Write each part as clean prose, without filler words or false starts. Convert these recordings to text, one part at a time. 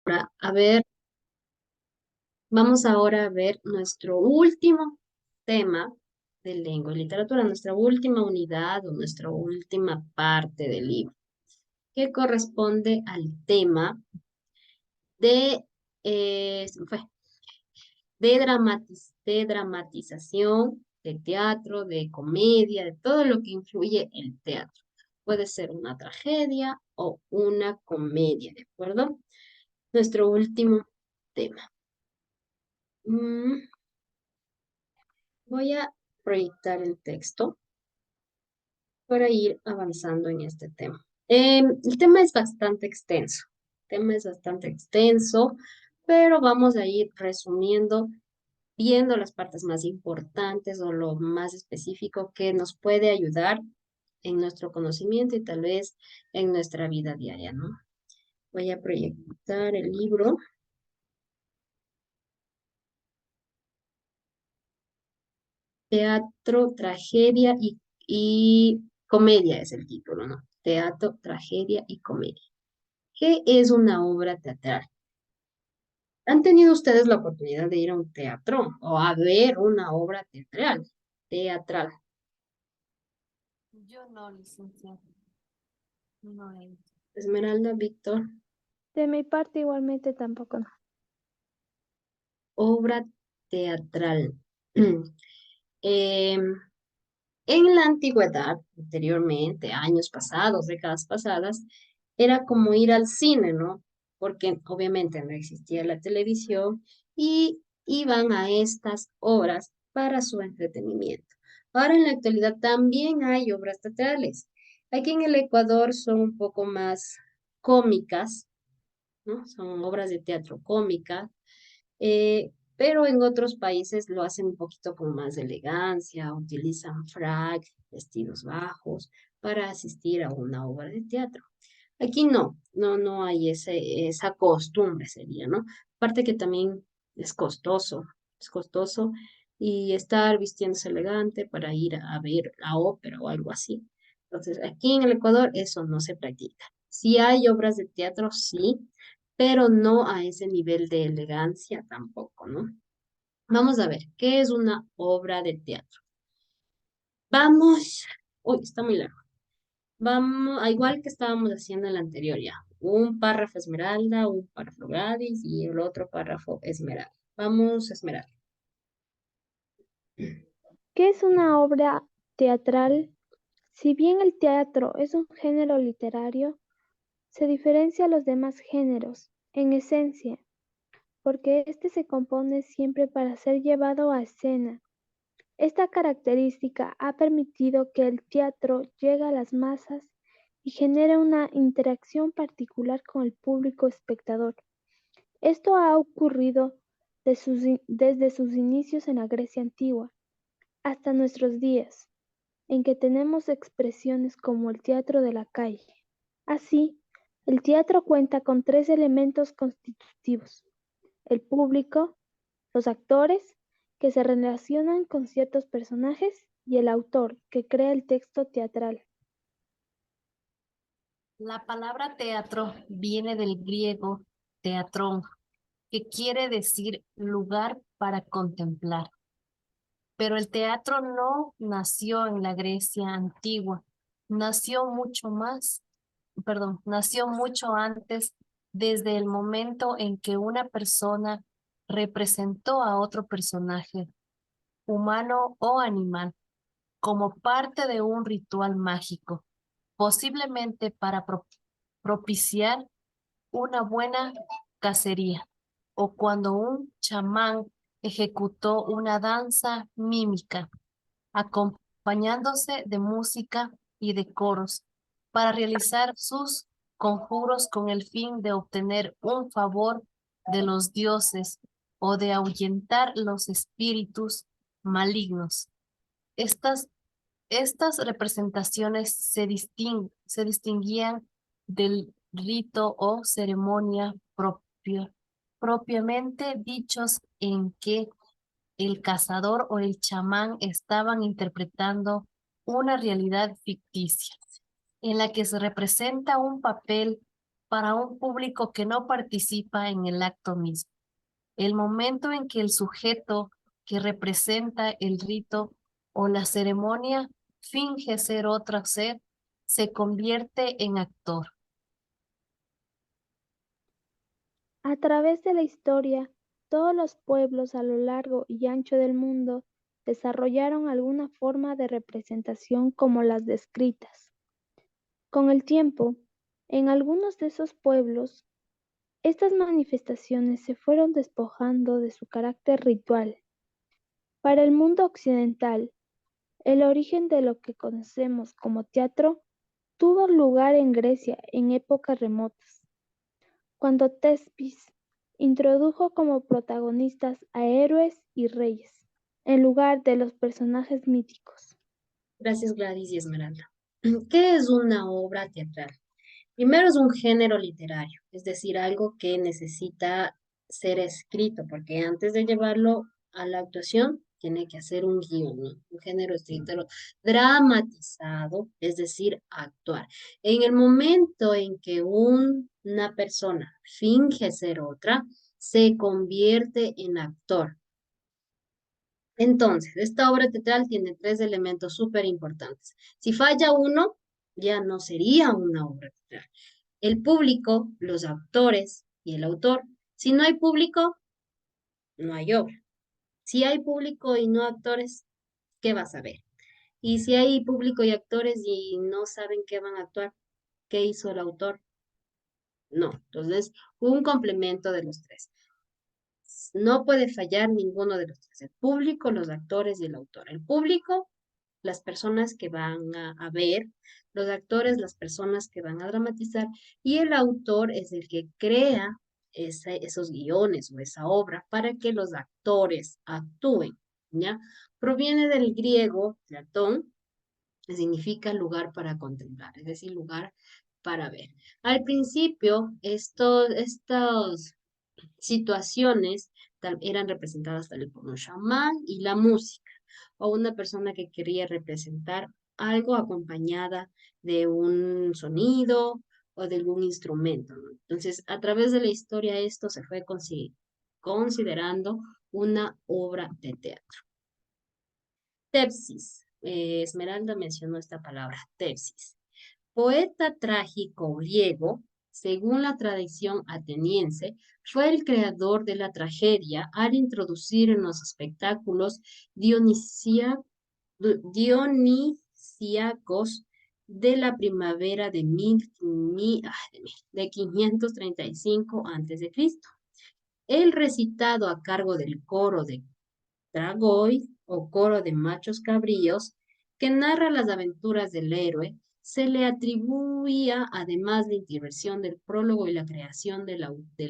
A ver, vamos ahora a ver nuestro último tema de lengua y literatura, nuestra última unidad o nuestra última parte del libro, que corresponde al tema de, se me fue, de dramatización, de teatro, de comedia, de todo lo que influye el teatro. Puede ser una tragedia o una comedia, ¿de acuerdo? Nuestro último tema. Mm, Voy a proyectar el texto para ir avanzando en este tema. El tema es bastante extenso. El tema es bastante extenso, pero vamos a ir resumiendo, viendo las partes más importantes o lo más específico que nos puede ayudar en nuestro conocimiento y tal vez en nuestra vida diaria, ¿no? Voy a proyectar el libro. Teatro, tragedia y comedia es el título, ¿no? Teatro, tragedia y comedia. ¿Qué es una obra teatral? ¿Han tenido ustedes la oportunidad de ir a un teatro o a ver una obra teatral? Teatral. Yo no, licenciado, no he ido. Esmeralda, Víctor, De mi parte igualmente tampoco no. obra teatral. Em, en la antigüedad, anteriormente, años pasados, décadas pasadas, era como ir al cine, ¿no? Porque obviamente no existía la televisión y iban a estas obras para su entretenimiento. Ahora en la actualidad también hay obras teatrales. Aquí en el Ecuador son un poco más cómicas, ¿no? Son obras de teatro cómicas, pero en otros países lo hacen un poquito con más elegancia, utilizan frac, vestidos bajos para asistir a una obra de teatro. Aquí no hay esa costumbre sería, ¿no? Aparte que también es costoso y estar vistiéndose elegante para ir a ver la ópera o algo así. Entonces, aquí en el Ecuador eso no se practica. Sí hay obras de teatro, sí, pero no a ese nivel de elegancia tampoco, ¿no? Vamos a ver, ¿qué es una obra de teatro? Vamos, uy, está muy largo. Vamos, a igual que estábamos haciendo en la anterior ya. Un párrafo Esmeralda, un párrafo Gladys y el otro párrafo Esmeralda. Vamos, Esmeralda. ¿Qué es una obra teatral? Si bien el teatro es un género literario, se diferencia a los demás géneros, en esencia, porque éste se compone siempre para ser llevado a escena. Esta característica ha permitido que el teatro llegue a las masas y genere una interacción particular con el público espectador. Esto ha ocurrido desde sus inicios en la Grecia antigua hasta nuestros días, en que tenemos expresiones como el teatro de la calle. Así, el teatro cuenta con tres elementos constitutivos: el público, los actores, que se relacionan con ciertos personajes, y el autor, que crea el texto teatral. La palabra teatro viene del griego teatrón, que quiere decir lugar para contemplar. Pero el teatro no nació en la Grecia antigua, nació mucho más, nació mucho antes, desde el momento en que una persona representó a otro personaje, humano o animal, como parte de un ritual mágico, posiblemente para propiciar una buena cacería, o cuando un chamán ejecutó una danza mímica, acompañándose de música y de coros, para realizar sus conjuros con el fin de obtener un favor de los dioses o de ahuyentar los espíritus malignos. Estas estas representaciones se distinguían del rito o ceremonia propiamente dichos, en que el cazador o el chamán estaban interpretando una realidad ficticia, en la que se representa un papel para un público que no participa en el acto mismo. El momento en que el sujeto que representa el rito o la ceremonia finge ser otro ser, se convierte en actor. A través de la historia, todos los pueblos a lo largo y ancho del mundo desarrollaron alguna forma de representación como las descritas. Con el tiempo, en algunos de esos pueblos, estas manifestaciones se fueron despojando de su carácter ritual. Para el mundo occidental, el origen de lo que conocemos como teatro tuvo lugar en Grecia en épocas remotas, cuando Tespis introdujo como protagonistas a héroes y reyes, en lugar de los personajes míticos. Gracias, Gladys y Esmeralda. ¿Qué es una obra teatral? Primero es un género literario, es decir, algo que necesita ser escrito, porque antes de llevarlo a la actuación tiene que hacer un guión, ¿no? Un género escrito dramatizado, es decir, actuar. En el momento en que una persona finge ser otra, se convierte en actor. Entonces, esta obra teatral tiene tres elementos súper importantes. Si falla uno, ya no sería una obra teatral. El público, los actores y el autor. Si no hay público, no hay obra. Si hay público y no actores, ¿qué vas a ver? Y si hay público y actores y no saben qué van a actuar, ¿qué hizo el autor? No. Entonces, un complemento de los tres. No puede fallar ninguno de los tres, el público, los actores y el autor. El público, las personas que van a ver, los actores, las personas que van a dramatizar, y el autor es el que crea esos guiones o esa obra para que los actores actúen, ¿ya? Proviene del griego, Platón, que significa lugar para contemplar, es decir, lugar para ver. Al principio, estos situaciones eran representadas tal vez por un chamán y la música, o una persona que quería representar algo acompañada de un sonido o de algún instrumento, ¿no? Entonces, a través de la historia esto se fue considerando una obra de teatro. Tepsis. Esmeralda mencionó esta palabra, tepsis. Poeta trágico griego, según la tradición ateniense, fue el creador de la tragedia al introducir en los espectáculos dionisíacos de la primavera de 535 a.C. El recitado a cargo del coro de Dragoi o coro de machos cabríos, que narra las aventuras del héroe, se le atribuía además la intervención del prólogo y la creación del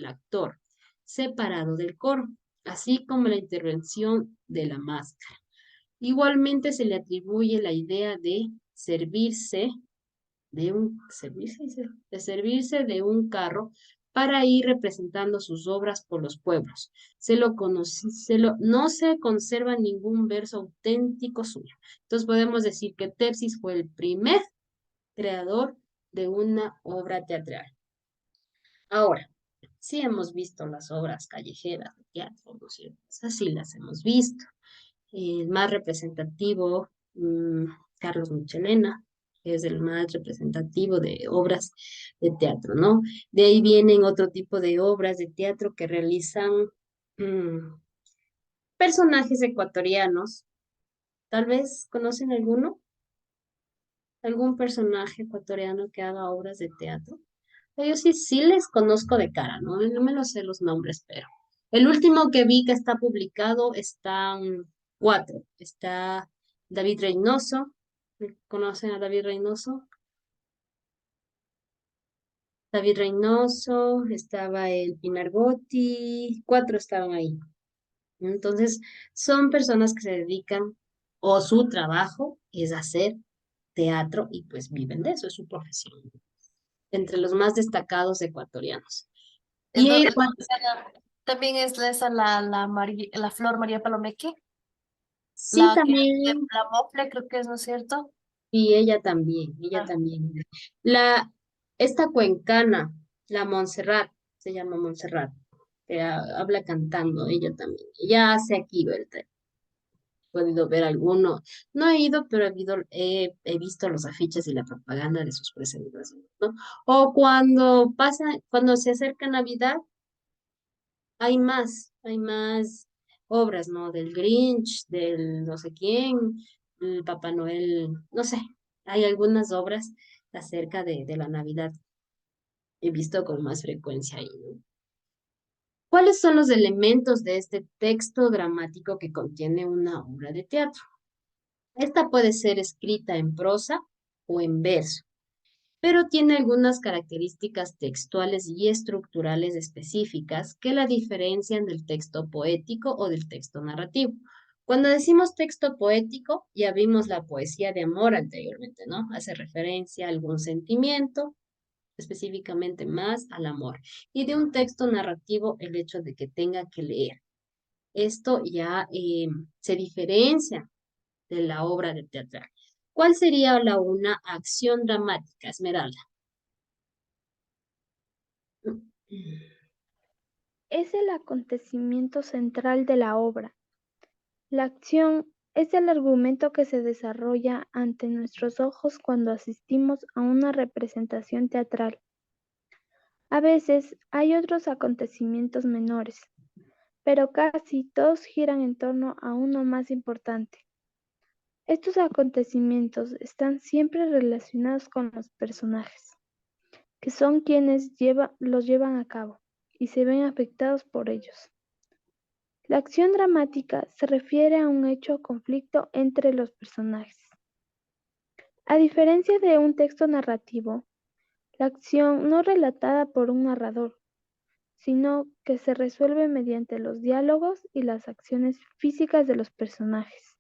actor, separado del coro, así como la intervención de la máscara. Igualmente se le atribuye la idea de servirse de un carro para ir representando sus obras por los pueblos. No se conserva ningún verso auténtico suyo. Entonces podemos decir que Tepsis fue el primer creador de una obra teatral. Ahora, sí hemos visto las obras callejeras de teatro, ¿no es cierto? Así las hemos visto. El más representativo, Carlos Michelena, que es el más representativo de obras de teatro, ¿no? De ahí vienen otro tipo de obras de teatro que realizan mm, personajes ecuatorianos. Tal vez conocen algún personaje ecuatoriano que haga obras de teatro. Yo sí les conozco de cara, ¿no? No me lo sé los nombres, pero el último que vi que está publicado están cuatro. Está David Reynoso. ¿Conocen a David Reynoso? David Reynoso, estaba el Pinar Gotti, cuatro estaban ahí. Entonces, son personas que se dedican, o su trabajo es hacer teatro y pues viven de eso, es su profesión. Entre los más destacados ecuatorianos. Y Entonces, ella, también es esa la Flor María Palomeque, sí, la que también, la Mofle, creo que es, ¿no es cierto? y ella también, ella Ah, también. La, esta cuencana, La Montserrat, se llama Montserrat, que habla cantando ella también. Ella hace aquí, ¿verdad? He podido ver alguno. No he ido, pero he visto los afiches y la propaganda de sus presentaciones, ¿no? O cuando pasa, cuando se acerca Navidad, hay más obras, ¿no? Del Grinch, del no sé quién, el Papá Noel, no sé, hay algunas obras acerca de la Navidad. He visto con más frecuencia ahí, ¿no? ¿Cuáles son los elementos de este texto dramático que contiene una obra de teatro? Esta puede ser escrita en prosa o en verso, pero tiene algunas características textuales y estructurales específicas que la diferencian del texto poético o del texto narrativo. Cuando decimos texto poético, ya vimos la poesía de amor anteriormente, ¿no? Hace referencia a algún sentimiento, específicamente más al amor. Y de un texto narrativo, el hecho de que tenga que leer. Esto ya se diferencia de la obra de teatral. ¿Cuál sería una acción dramática, Esmeralda? Es el acontecimiento central de la obra. La acción es el argumento que se desarrolla ante nuestros ojos cuando asistimos a una representación teatral. A veces hay otros acontecimientos menores, pero casi todos giran en torno a uno más importante. Estos acontecimientos están siempre relacionados con los personajes, que son quienes los llevan a cabo y se ven afectados por ellos. La acción dramática se refiere a un hecho o conflicto entre los personajes. A diferencia de un texto narrativo, la acción no es relatada por un narrador, sino que se resuelve mediante los diálogos y las acciones físicas de los personajes.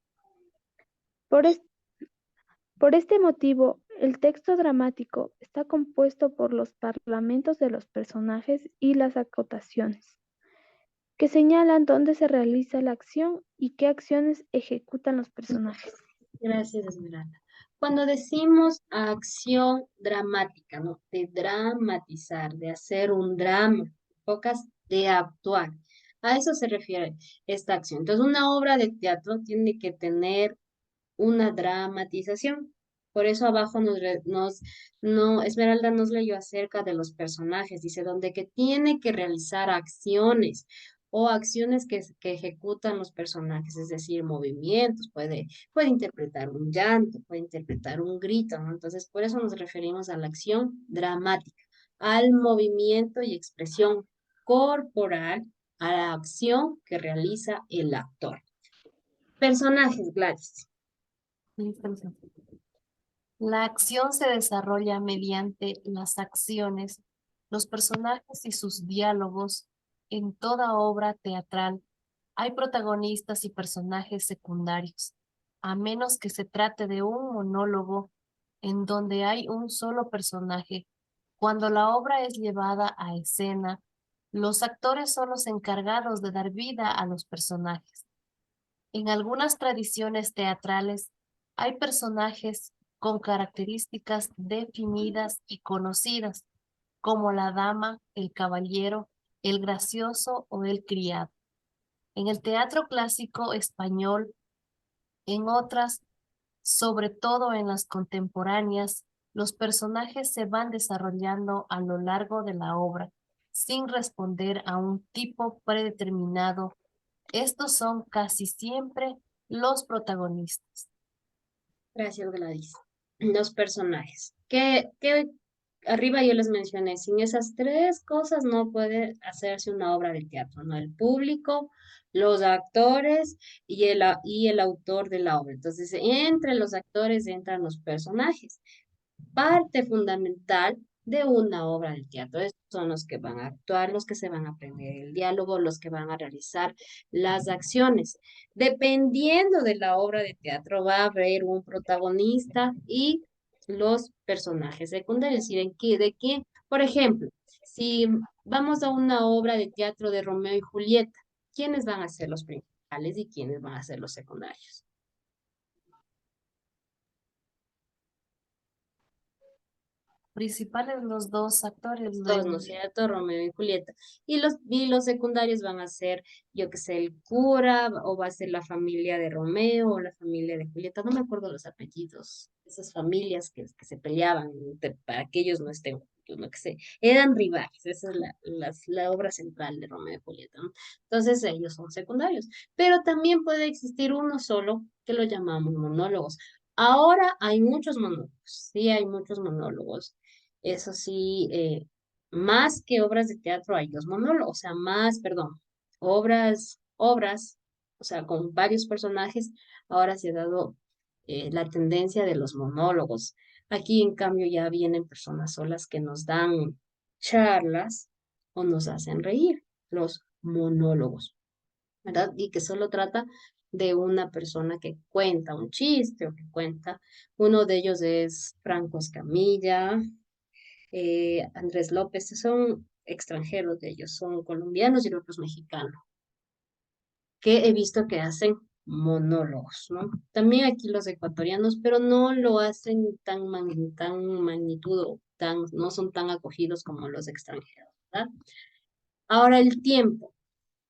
Por, es- por este motivo, el texto dramático está compuesto por los parlamentos de los personajes y las acotaciones, que señalan dónde se realiza la acción y qué acciones ejecutan los personajes. Gracias, Esmeralda. Cuando decimos acción dramática, ¿no? De dramatizar, de hacer un drama, pocas de actuar. A eso se refiere esta acción. Entonces, una obra de teatro tiene que tener una dramatización. Por eso abajo no, Esmeralda nos leyó acerca de los personajes, dice, donde que tiene que realizar acciones o acciones que ejecutan los personajes, es decir, movimientos, puede interpretar un llanto, puede interpretar un grito, ¿no? Entonces, por eso nos referimos a la acción dramática, al movimiento y expresión corporal, a la acción que realiza el actor. Personajes, Gladys. La acción se desarrolla mediante las acciones, los personajes y sus diálogos. En toda obra teatral hay protagonistas y personajes secundarios, a menos que se trate de un monólogo en donde hay un solo personaje. Cuando la obra es llevada a escena, los actores son los encargados de dar vida a los personajes. En algunas tradiciones teatrales hay personajes con características definidas y conocidas, como la dama, el caballero, el gracioso o el criado. En el teatro clásico español, en otras, sobre todo en las contemporáneas, los personajes se van desarrollando a lo largo de la obra, sin responder a un tipo predeterminado. Estos son casi siempre los protagonistas. Gracias, Gladys. Los personajes. Que arriba yo les mencioné, sin esas tres cosas no puede hacerse una obra de teatro, ¿no? El público, los actores y el autor de la obra. Entonces, entre los actores entran los personajes. Parte fundamental de una obra de teatro. Estos son los que van a actuar, los que se van a aprender el diálogo, los que van a realizar las acciones. Dependiendo de la obra de teatro, va a haber un protagonista y los personajes secundarios. ¿Y de qué? Por ejemplo, si vamos a una obra de teatro de Romeo y Julieta, ¿quiénes van a ser los principales y quiénes van a ser los secundarios? principales los dos actores Dos, ¿no es de... cierto? Romeo y Julieta. Y los secundarios van a ser, yo que sé, el cura, o va a ser la familia de Romeo, o la familia de Julieta. No me acuerdo los apellidos. Esas familias que se peleaban para que ellos no estén juntos, no que sé. Eran rivales. Esa es la obra central de Romeo y Julieta, ¿no? Entonces ellos son secundarios. Pero también puede existir uno solo que lo llamamos monólogos. Ahora hay muchos monólogos. Sí, hay muchos monólogos. Eso sí, más que obras de teatro hay los monólogos, o sea, más, perdón, obras, o sea, con varios personajes, ahora se ha dado la tendencia de los monólogos. Aquí, en cambio, ya vienen personas solas que nos dan charlas o nos hacen reír, los monólogos, ¿verdad? Y que solo trata de una persona que cuenta un chiste o que cuenta. Uno de ellos es Franco Escamilla, Andrés López, son extranjeros de ellos, son colombianos y otros mexicanos, que he visto que hacen monólogos, ¿no? También aquí los ecuatorianos, pero no lo hacen tan magnitud, no son tan acogidos como los extranjeros, ¿verdad? Ahora el tiempo.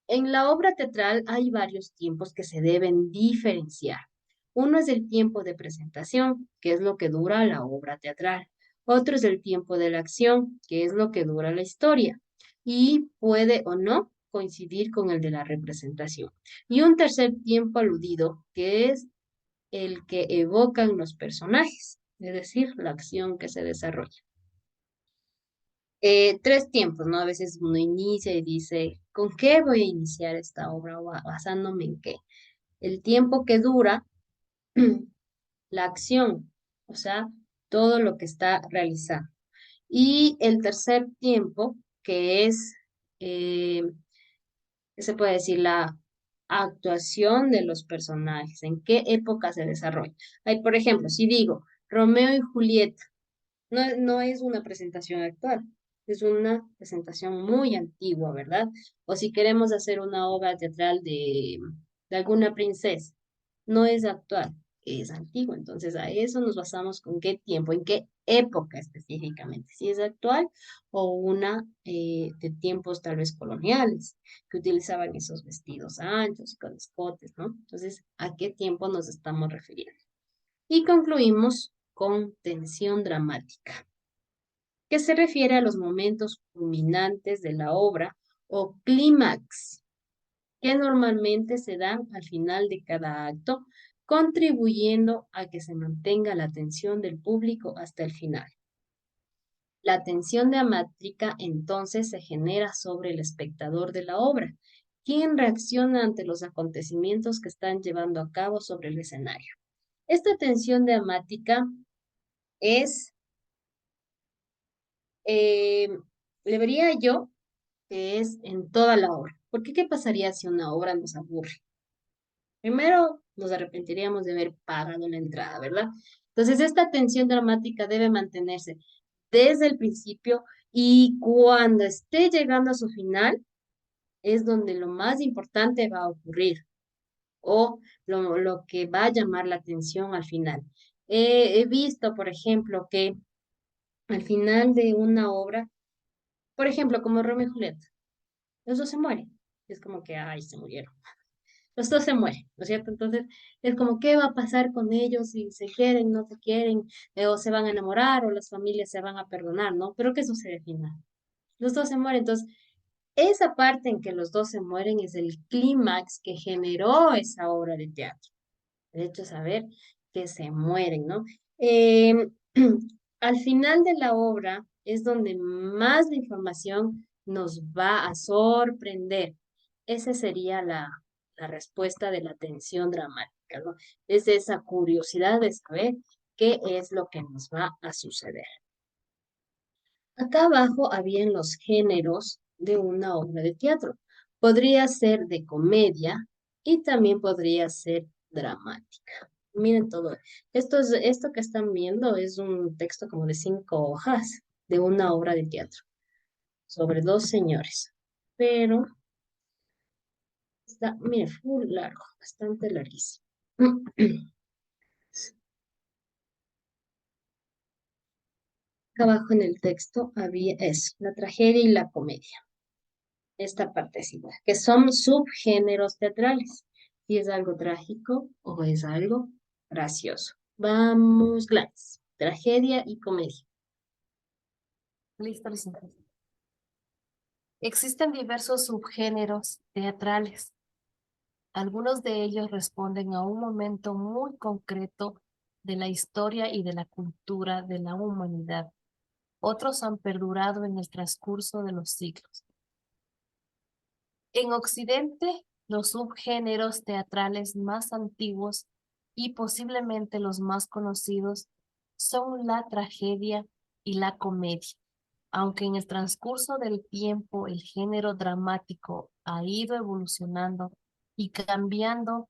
En la obra teatral hay varios tiempos que se deben diferenciar. Uno es el tiempo de presentación, que es lo que dura la obra teatral. Otro es el tiempo de la acción, que es lo que dura la historia. Y puede o no coincidir con el de la representación. Y un tercer tiempo aludido, que es el que evocan los personajes, es decir, la acción que se desarrolla. Tres tiempos, ¿no? A veces uno inicia y dice, ¿con qué voy a iniciar esta obra? O basándome en qué. El tiempo que dura la acción, o sea, todo lo que está realizando. Y el tercer tiempo, que es, eh, ¿qué se puede decir? La actuación de los personajes, en qué época se desarrolla. Hay, por ejemplo, si digo Romeo y Julieta, no es una presentación actual, es una presentación muy antigua, ¿verdad? O si queremos hacer una obra teatral de alguna princesa, no es actual, es antigua. Entonces a eso nos basamos con qué tiempo, en qué época específicamente, si es actual o una de tiempos tal vez coloniales, que utilizaban esos vestidos anchos y con escotes, ¿no? Entonces, ¿a qué tiempo nos estamos refiriendo? Y concluimos con tensión dramática, que se refiere a los momentos culminantes de la obra o clímax, que normalmente se dan al final de cada acto, contribuyendo a que se mantenga la atención del público hasta el final. La tensión dramática entonces se genera sobre el espectador de la obra, quien reacciona ante los acontecimientos que están llevando a cabo sobre el escenario. Esta tensión dramática es, eh, le vería yo, que es en toda la obra. Porque ¿qué pasaría si una obra nos aburre? Primero, nos arrepentiríamos de haber pagado la entrada, ¿verdad? Entonces, esta tensión dramática debe mantenerse desde el principio y cuando esté llegando a su final, es donde lo más importante va a ocurrir o lo que va a llamar la atención al final. He visto, por ejemplo, que al final de una obra, por ejemplo, como Romeo y Julieta, los dos se mueren. Es como que, ay, se murieron. Los dos se mueren, ¿no es cierto? Entonces, es como, ¿qué va a pasar con ellos si se quieren, no se quieren, o se van a enamorar, o las familias se van a perdonar, ¿no? Pero ¿qué sucede al final? Los dos se mueren. Entonces, esa parte en que los dos se mueren es el clímax que generó esa obra de teatro. El hecho de saber que se mueren, ¿no? Eh, al final de la obra es donde más la información nos va a sorprender. Esa sería la respuesta de la tensión dramática, ¿no? Es esa curiosidad de saber qué es lo que nos va a suceder. Acá abajo habían los géneros de una obra de teatro. Podría ser de comedia y también podría ser dramática. Miren todo. Esto que están viendo es un texto como de 5 hojas de una obra de teatro sobre dos señores. Pero está, mire, full largo, bastante larguísimo. acá abajo en el texto había eso, la tragedia y la comedia. Esta partecita, que son subgéneros teatrales. Si es algo trágico o es algo gracioso. Vamos, Gladys. Tragedia y comedia. Listo, licenciada. Existen diversos subgéneros teatrales. Algunos de ellos responden a un momento muy concreto de la historia y de la cultura de la humanidad. Otros han perdurado en el transcurso de los siglos. En Occidente, los subgéneros teatrales más antiguos y posiblemente los más conocidos son la tragedia y la comedia. Aunque en el transcurso del tiempo el género dramático ha ido evolucionando y cambiando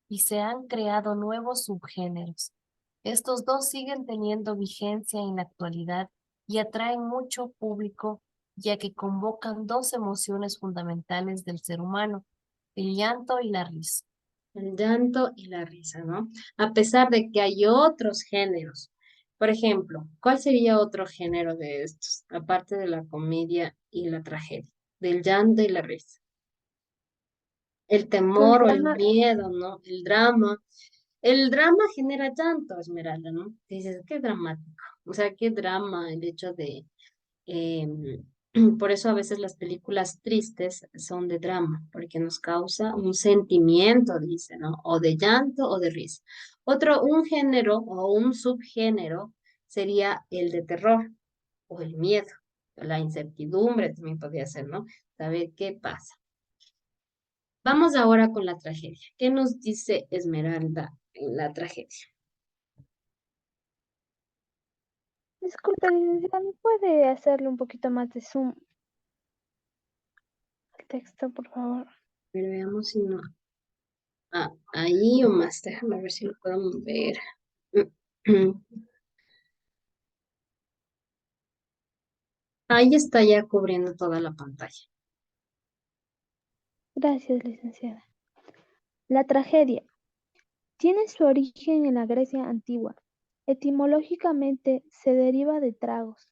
y se han creado nuevos subgéneros. Estos dos siguen teniendo vigencia en la actualidad y atraen mucho público, ya que convocan dos emociones fundamentales del ser humano, el llanto y la risa. El llanto y la risa, ¿no? A pesar de que hay otros géneros. Por ejemplo, ¿cuál sería otro género de estos, aparte de la comedia y la tragedia? Del llanto y la risa. El El temor o el drama, miedo, ¿no? El drama. El drama genera llanto, Esmeralda, ¿no? Dices, qué dramático. O sea, qué drama el hecho de... em, por eso a veces las películas tristes son de drama, porque nos causa un sentimiento, dice, ¿no? O de llanto o de risa. Otro, un género o un subgénero sería el de terror o el miedo. La incertidumbre también podría ser, ¿no? Saber qué pasa. Vamos ahora con la tragedia. ¿Qué nos dice Esmeralda en la tragedia? disculpe, licenciada, ¿me puede hacerle un poquito más de zoom al texto, por favor? Pero veamos si no. Ah, ahí o más. Déjame ver si lo puedo mover. Ahí está ya cubriendo toda la pantalla. Gracias, licenciada. La tragedia tiene su origen en la Grecia antigua. Etimológicamente se deriva de tragos,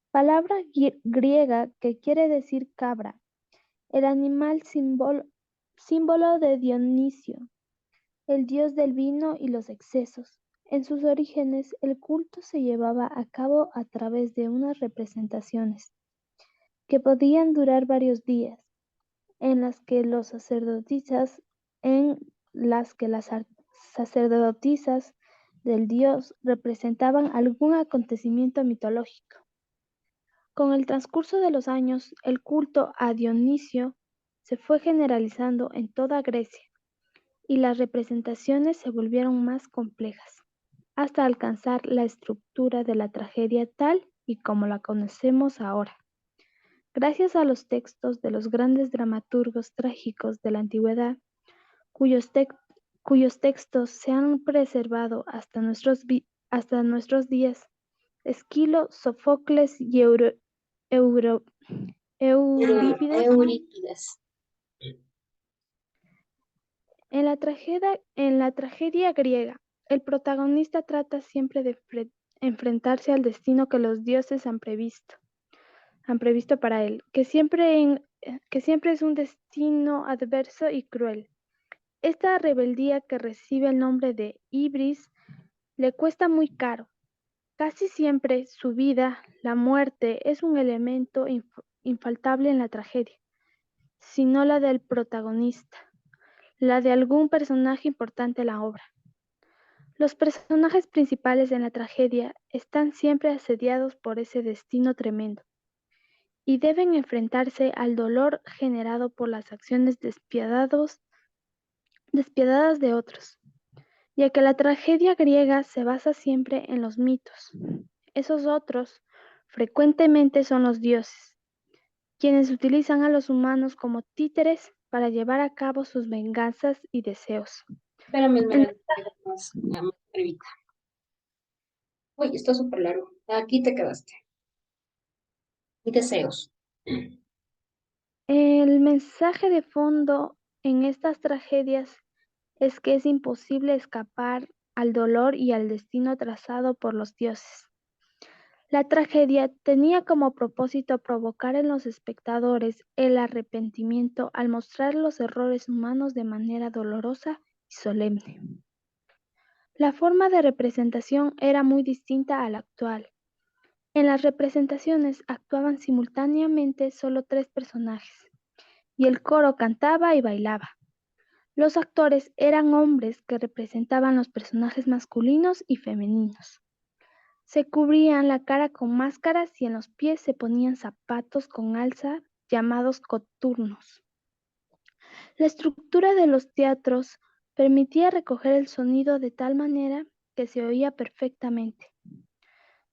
palabra griega que quiere decir cabra, el animal símbolo de Dionisio, el dios del vino y los excesos. En sus orígenes, el culto se llevaba a cabo a través de unas representaciones que podían durar varios días, en las que los sacerdotisas, en las que las sacerdotisas del dios representaban algún acontecimiento mitológico. Con el transcurso de los años, el culto a Dionisio se fue generalizando en toda Grecia y las representaciones se volvieron más complejas, hasta alcanzar la estructura de la tragedia tal y como la conocemos ahora. Gracias a los textos de los grandes dramaturgos trágicos de la antigüedad, cuyos, cuyos textos se han preservado hasta nuestros días, Esquilo, Sofocles y Eurípides. Eurípides. En la tragedia griega, el protagonista trata siempre de enfrentarse al destino que los dioses han previsto para él, que siempre es un destino adverso y cruel. Esta rebeldía que recibe el nombre de ibris le cuesta muy caro. Casi siempre su vida, la muerte, es un elemento infaltable en la tragedia, sino la del protagonista, la de algún personaje importante en la obra. Los personajes principales en la tragedia están siempre asediados por ese destino tremendo y deben enfrentarse al dolor generado por las acciones despiadadas de otros, ya que la tragedia griega se basa siempre en los mitos. Esos otros frecuentemente son los dioses, quienes utilizan a los humanos como títeres para llevar a cabo sus venganzas y deseos. Espérame, En Esmeralda, más arribita. Uy, está súper largo. Aquí te quedaste. Y deseos. el mensaje de fondo en estas tragedias es que es imposible escapar al dolor y al destino trazado por los dioses. La tragedia tenía como propósito provocar en los espectadores el arrepentimiento al mostrar los errores humanos de manera dolorosa y solemne. La forma de representación era muy distinta a la actual. En las representaciones actuaban simultáneamente solo 3 personajes, y el coro cantaba y bailaba. Los actores eran hombres que representaban los personajes masculinos y femeninos. Se cubrían la cara con máscaras y en los pies se ponían zapatos con alza llamados coturnos. La estructura de los teatros permitía recoger el sonido de tal manera que se oía perfectamente.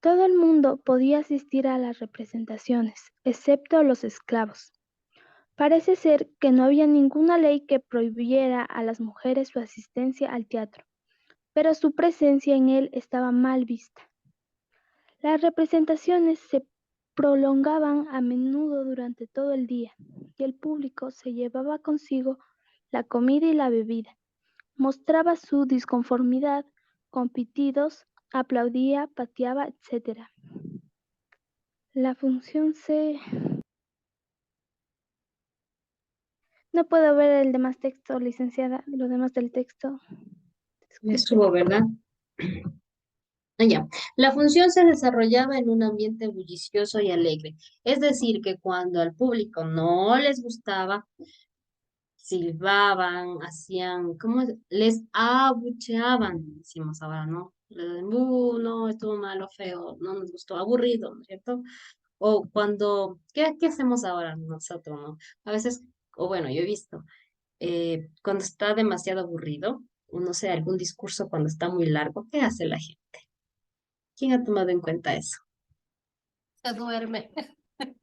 Todo el mundo podía asistir a las representaciones, excepto los esclavos. Parece ser que no había ninguna ley que prohibiera a las mujeres su asistencia al teatro, pero su presencia en él estaba mal vista. Las representaciones se prolongaban a menudo durante todo el día, y el público se llevaba consigo la comida y la bebida, mostraba su disconformidad con pitidos, aplaudía, pateaba, etc. La función se... No puedo ver el demás texto, licenciada, lo demás del texto. Disculpe. Estuvo, ¿verdad? Ya. La función se desarrollaba en un ambiente bullicioso y alegre. Es decir, que cuando al público no les gustaba, silbaban, hacían, ¿cómo es? Les abucheaban, decimos ahora, ¿no? No, estuvo malo, feo, no nos gustó, aburrido, ¿no es cierto? O cuando, ¿qué hacemos ahora nosotros, no? A veces, o bueno, yo he visto, cuando está demasiado aburrido, o no sé, algún discurso cuando está muy largo, ¿qué hace la gente? ¿Quién ha tomado en cuenta eso? Se duerme.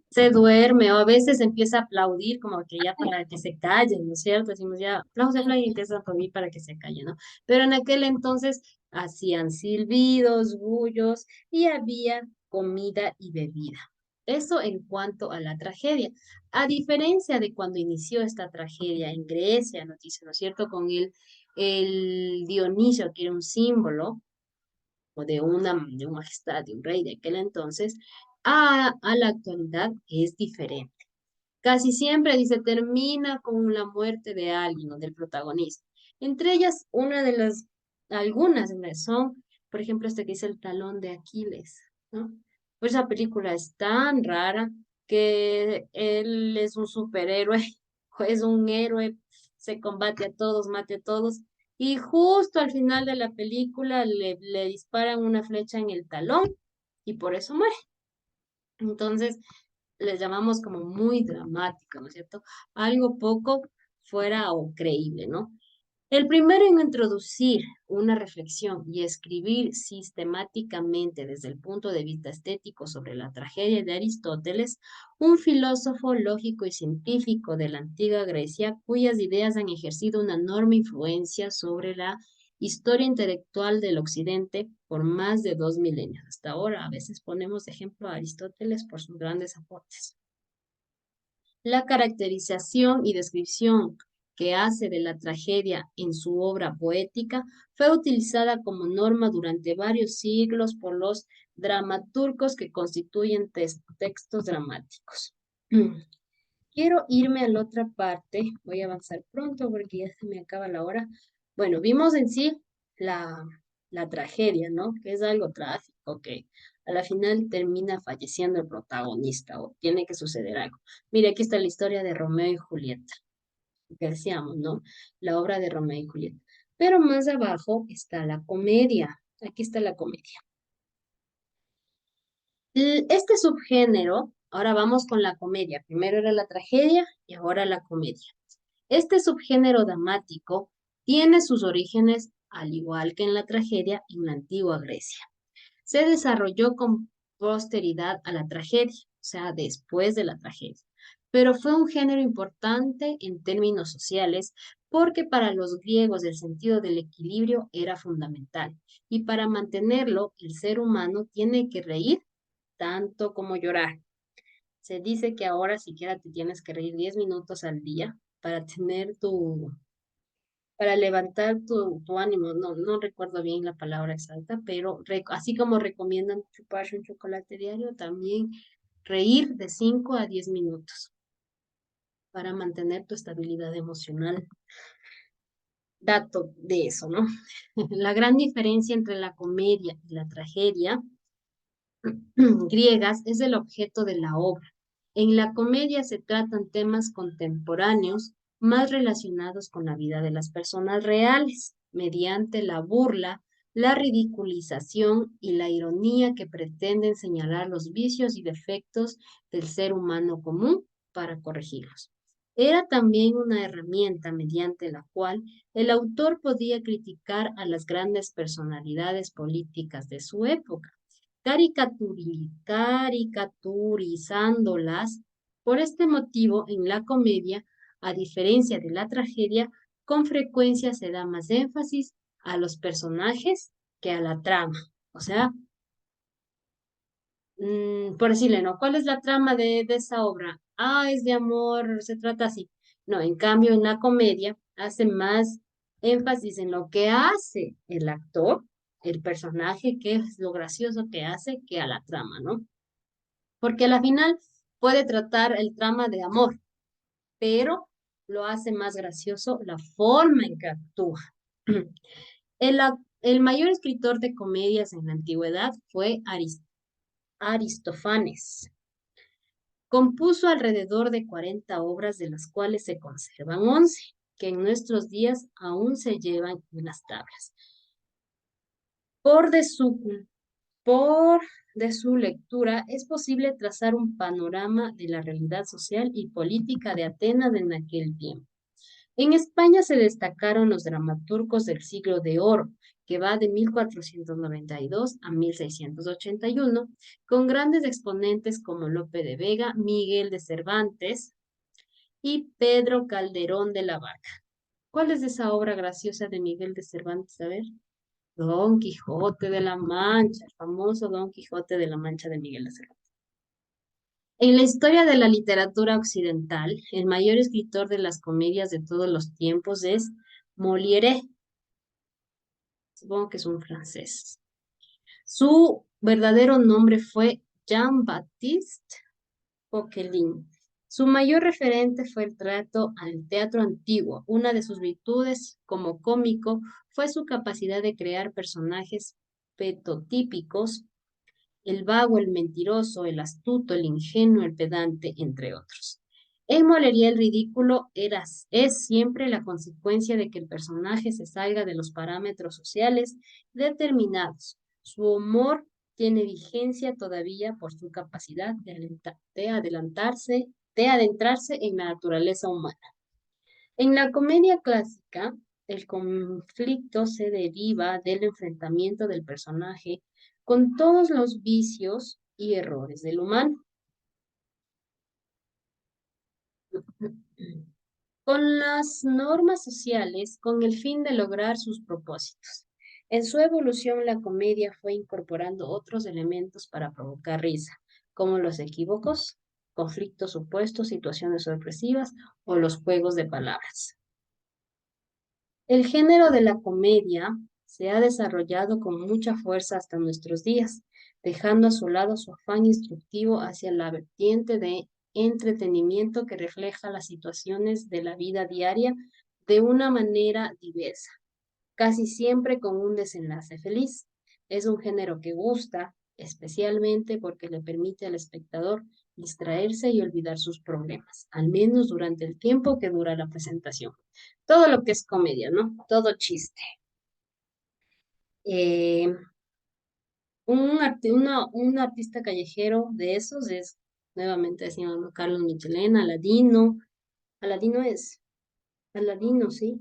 Se duerme o a veces empieza a aplaudir como que ya para que se callen, ¿no es cierto? Decimos ya, aplausos, aplausos y empieza a aplaudir para que se callen, ¿no? Pero en aquel entonces hacían silbidos, bullos y había comida y bebida. Eso en cuanto a la tragedia. A diferencia de cuando inició esta tragedia en Grecia, nos dice, ¿no es cierto? Con el Dionisio, que era un símbolo o de un majestad, de un rey de aquel entonces, a la actualidad es diferente. Casi siempre dice termina con la muerte de alguien o del protagonista. Entre ellas, algunas son, por ejemplo, este que dice el talón de Aquiles, ¿no? Pues esa película es tan rara que él es un superhéroe, o es un héroe, se combate a todos, mate a todos, y justo al final de la película le disparan una flecha en el talón y por eso muere. Entonces, les llamamos como muy dramático, ¿no es cierto? Algo poco fuera o creíble, ¿no? El primero en introducir una reflexión y escribir sistemáticamente desde el punto de vista estético sobre la tragedia de Aristóteles, un filósofo lógico y científico de la antigua Grecia, cuyas ideas han ejercido una enorme influencia sobre la historia intelectual del Occidente por más de 2 milenios. Hasta ahora, a veces ponemos de ejemplo a Aristóteles por sus grandes aportes. La caracterización y descripción que hace de la tragedia en su obra poética fue utilizada como norma durante varios siglos por los dramaturgos que constituyen textos dramáticos. Quiero irme a la otra parte, voy a avanzar pronto porque ya se me acaba la hora. Bueno, vimos en sí la, la tragedia, ¿no? Que es algo trágico, que a la final termina falleciendo el protagonista o tiene que suceder algo. Mire, aquí está la historia de Romeo y Julieta, que decíamos, ¿no? La obra de Romeo y Julieta. Pero más abajo está la comedia. Aquí está la comedia. Este subgénero, ahora vamos con la comedia. Primero era la tragedia y ahora la comedia. Este subgénero dramático tiene sus orígenes, al igual que en la tragedia, en la antigua Grecia. Se desarrolló con posteridad a la tragedia, o sea, después de la tragedia. Pero fue un género importante en términos sociales porque para los griegos el sentido del equilibrio era fundamental y para mantenerlo el ser humano tiene que reír tanto como llorar. Se dice que ahora siquiera te tienes que reír 10 minutos al día para tener para levantar tu ánimo. No recuerdo bien la palabra exacta, pero así como recomiendan chuparse un chocolate diario, también reír de 5 a 10 minutos para mantener tu estabilidad emocional. Dato de eso, ¿no? La gran diferencia entre la comedia y la tragedia griegas es el objeto de la obra. En la comedia se tratan temas contemporáneos más relacionados con la vida de las personas reales, mediante la burla, la ridiculización y la ironía que pretenden señalar los vicios y defectos del ser humano común para corregirlos. Era también una herramienta mediante la cual el autor podía criticar a las grandes personalidades políticas de su época caricaturizándolas. Por este motivo, en la comedia, a diferencia de la tragedia, con frecuencia se da más énfasis a los personajes que a la trama. O sea, por decirle, ¿no? ¿Cuál es la trama de esa obra? Ah, es de amor, se trata así. No, en cambio, en la comedia hace más énfasis en lo que hace el actor, el personaje, que es lo gracioso que hace, que a la trama, ¿no? Porque a la final puede tratar el trama de amor, pero lo hace más gracioso la forma en que actúa. El mayor escritor de comedias en la antigüedad fue Aristófanes. Compuso alrededor de 40 obras, de las cuales se conservan 11, que en nuestros días aún se llevan en las tablas. Por de su Por de su lectura es posible trazar un panorama de la realidad social y política de Atenas en aquel tiempo. En España se destacaron los dramaturgos del siglo de oro, que va de 1492 a 1681, con grandes exponentes como Lope de Vega, Miguel de Cervantes y Pedro Calderón de la Barca. ¿Cuál es esa obra graciosa de Miguel de Cervantes? A ver. Don Quijote de la Mancha, el famoso Don Quijote de la Mancha de Miguel de Cervantes. En la historia de la literatura occidental, el mayor escritor de las comedias de todos los tiempos es Molière. Supongo que es un francés. Su verdadero nombre fue Jean-Baptiste Poquelin. Su mayor referente fue el trato al teatro antiguo. Una de sus virtudes como cómico fue su capacidad de crear personajes petotípicos, el vago, el mentiroso, el astuto, el ingenuo, el pedante, entre otros. En Molería el ridículo es siempre la consecuencia de que el personaje se salga de los parámetros sociales determinados. Su humor tiene vigencia todavía por su capacidad de adentrarse en la naturaleza humana. En la comedia clásica, el conflicto se deriva del enfrentamiento del personaje con todos los vicios y errores del humano, con las normas sociales, con el fin de lograr sus propósitos. En su evolución, la comedia fue incorporando otros elementos para provocar risa, como los equívocos, conflictos supuestos, situaciones sorpresivas o los juegos de palabras. El género de la comedia se ha desarrollado con mucha fuerza hasta nuestros días, dejando a su lado su afán instructivo hacia la vertiente de entretenimiento que refleja las situaciones de la vida diaria de una manera diversa, casi siempre con un desenlace feliz. Es un género que gusta, especialmente porque le permite al espectador distraerse y olvidar sus problemas, al menos durante el tiempo que dura la presentación. Todo lo que es comedia, ¿no? Todo chiste. Eh, un artista callejero de esos es, nuevamente decíamos, Carlos Michelena, Aladino. Aladino, sí.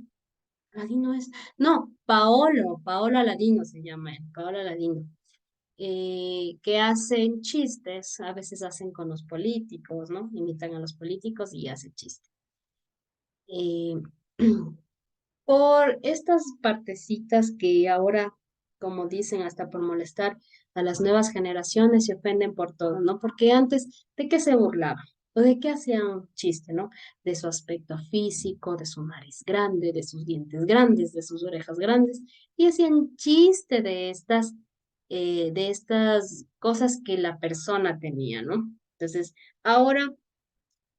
Aladino es, no, Paolo Aladino se llama él, Paolo Aladino. Que hacen chistes, a veces hacen con los políticos, ¿no? Imitan a los políticos y hacen chistes. Eh, por estas partecitas que ahora, como dicen, hasta por molestar a las nuevas generaciones, se ofenden por todo, ¿no? Porque antes, ¿de qué se burlaban? ¿O de qué hacían chiste, no? De su aspecto físico, de su nariz grande, de sus dientes grandes, de sus orejas grandes, y hacían chiste de estas cosas que la persona tenía, ¿no? Entonces, ahora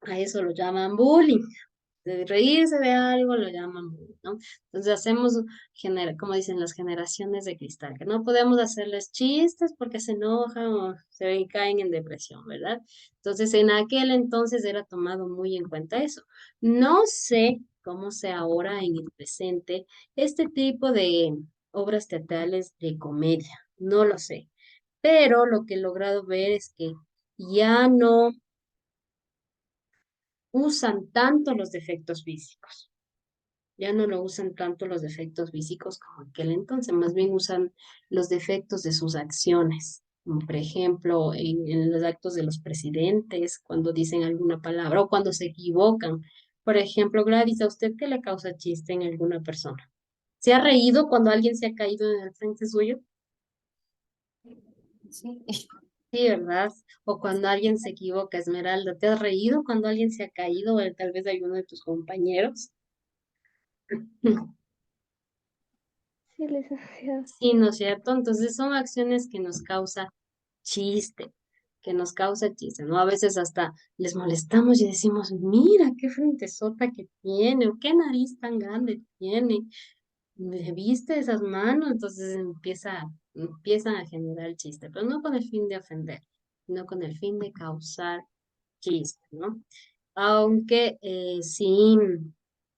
a eso lo llaman bullying. De reírse de algo lo llaman bullying, ¿no? Entonces hacemos, como dicen, las generaciones de cristal, que no podemos hacerles chistes porque se enojan o se caen en depresión, ¿verdad? Entonces en aquel entonces era tomado muy en cuenta eso. No sé cómo sea ahora en el presente este tipo de obras teatrales de comedia, no lo sé, pero lo que he logrado ver es que ya no usan tanto los defectos físicos. Ya no lo usan tanto los defectos físicos como aquel entonces, más bien usan los defectos de sus acciones. Como por ejemplo, en los actos de los presidentes, cuando dicen alguna palabra o cuando se equivocan. Por ejemplo, Gladys, ¿a usted qué le causa chiste en alguna persona? ¿Se ha reído cuando alguien se ha caído en el frente suyo? Sí. Sí, ¿verdad? O cuando alguien se equivoca, Esmeralda, ¿te has reído cuando alguien se ha caído o tal vez alguno de tus compañeros? Sí, licenciada. Sí, ¿no es cierto? Entonces son acciones que nos causa chiste, que nos causa chiste, ¿no? A veces hasta les molestamos y decimos, mira qué frentezota que tiene, o qué nariz tan grande tiene, ¿viste esas manos? Entonces empiezan a generar el chiste, pero no con el fin de ofender, sino con el fin de causar chiste, ¿no? Aunque sí,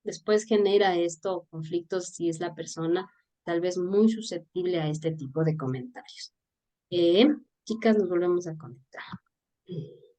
después genera esto conflictos si es la persona tal vez muy susceptible a este tipo de comentarios. Eh, Chicas, nos volvemos a conectar.